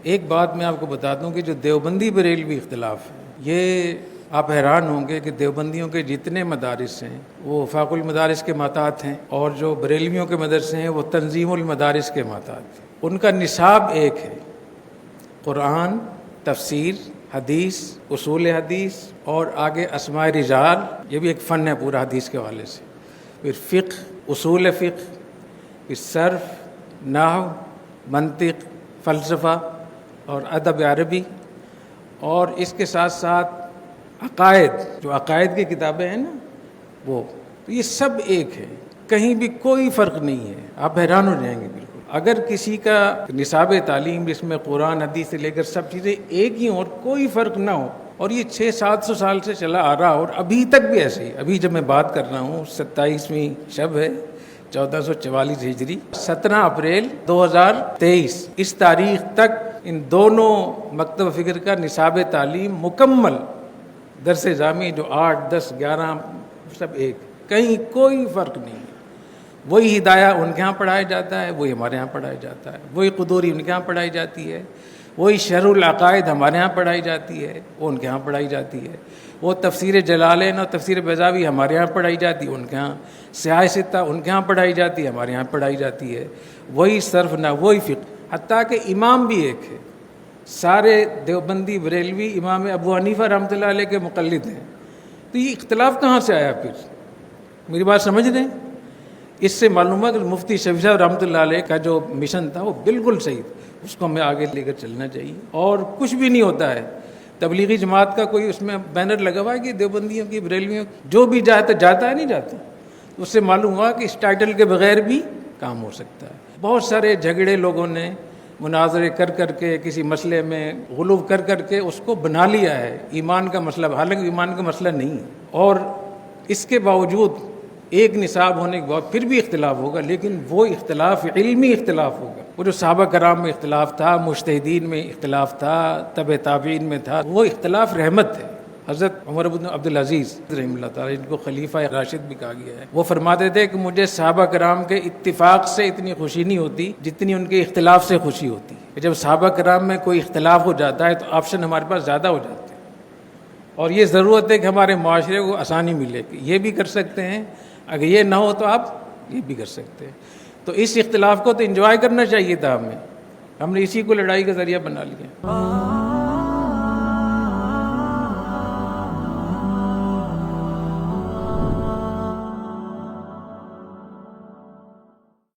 ایک بات میں آپ کو بتا دوں کہ جو دیوبندی بریلوی اختلاف ہے، یہ آپ حیران ہوں گے کہ دیوبندیوں کے جتنے مدارس ہیں وہ وفاق المدارس کے ماتحت ہیں، اور جو بریلویوں کے مدرسے ہیں وہ تنظیم المدارس کے ماتحت ہیں۔ ان کا نصاب ایک ہے، قرآن، تفسیر، حدیث، اصول حدیث، اور آگے اسماء رجال، یہ بھی ایک فن ہے پورا حدیث کے حوالے سے، پھر فقہ، اصول فقہ، پھر صرف، نحو، منطق، فلسفہ اور ادب عربی، اور اس کے ساتھ ساتھ عقائد، جو عقائد کی کتابیں ہیں نا وہ، تو یہ سب ایک ہے، کہیں بھی کوئی فرق نہیں ہے۔ آپ حیران ہو جائیں گے بالکل، اگر کسی کا نصاب تعلیم جس میں قرآن حدیث سے لے کر سب چیزیں ایک ہی ہوں اور کوئی فرق نہ ہو، اور یہ 600-700 سال سے چلا آ رہا، اور ابھی تک بھی ایسے ہی۔ ابھی جب میں بات کر رہا ہوں 27ویں شب ہے 1444 ہجری، 17 اپریل 2023، اس تاریخ تک ان دونوں مکتب فکر کا نصاب تعلیم مکمل، درس جامع جو 8، 10، 11 سب ایک، کہیں کوئی فرق نہیں ہے۔ وہی ہدایہ ان کے ہاں پڑھایا جاتا ہے، وہی ہمارے ہاں پڑھایا جاتا ہے، وہی قدوری ان کے ہاں پڑھائی جاتی ہے، وہی شرح العقائد ہمارے ہاں پڑھائی جاتی ہے، وہ ان کے ہاں پڑھائی جاتی ہے، وہ تفسیر جلالین اور تفسیر بیضاوی ہمارے ہاں پڑھائی جاتی ہے، ان کے ہاں سیاہ ستہ ان کے ہاں پڑھائی جاتی ہے، ہمارے ہاں پڑھائی جاتی ہے، وہی صرف نہ وہی فقہ، حتیٰ کہ امام بھی ایک ہے۔ سارے دیوبندی بریلوی امام ابو حنیفہ رحمۃ اللہ علیہ کے مقلد ہیں، تو یہ اختلاف کہاں سے آیا؟ پھر میری بات سمجھ رہے ہیں؟ اس سے معلوم ہے کہ مفتی شفیع صاحب رحمۃ اللہ علیہ کا جو مشن تھا وہ بالکل صحیح تھا، اس کو ہمیں آگے لے کر چلنا چاہیے۔ اور کچھ بھی نہیں ہوتا ہے، تبلیغی جماعت کا کوئی اس میں بینر لگا ہوا ہے کہ دیوبندیوں کی، بریلویوں کی، جو بھی جاتا ہے نہیں جاتا، اس سے معلوم ہوا کہ اس ٹائٹل کے بغیر بھی کام ہو سکتا ہے۔ بہت سارے جھگڑے لوگوں نے مناظرے کر کر کے، کسی مسئلے میں غلو کر کر کے اس کو بنا لیا ہے ایمان کا مسئلہ، حالانکہ ایمان کا مسئلہ نہیں ہے۔ اور اس کے باوجود ایک نصاب ہونے کے بعد پھر بھی اختلاف ہوگا، لیکن وہ اختلاف علمی اختلاف ہوگا۔ وہ جو صحابہ کرام میں اختلاف تھا، مجتہدین میں اختلاف تھا، تبع تابعین میں تھا، وہ اختلاف رحمت ہے۔ حضرت عمر بن عبدالعزیز رحمہ اللہ تعالیٰ، جن کو خلیفہ راشد بھی کہا گیا ہے، وہ فرماتے تھے کہ مجھے صحابہ کرام کے اتفاق سے اتنی خوشی نہیں ہوتی جتنی ان کے اختلاف سے خوشی ہوتی ہے۔ جب صحابہ کرام میں کوئی اختلاف ہو جاتا ہے تو آپشن ہمارے پاس زیادہ ہو جاتے ہیں، اور یہ ضرورت ہے کہ ہمارے معاشرے کو آسانی ملے کہ یہ بھی کر سکتے ہیں، اگر یہ نہ ہو تو آپ یہ بھی کر سکتے ہیں۔ تو اس اختلاف کو تو انجوائے کرنا چاہیے تھا ہمیں، ہم نے اسی کو لڑائی کا ذریعہ بنا لیا۔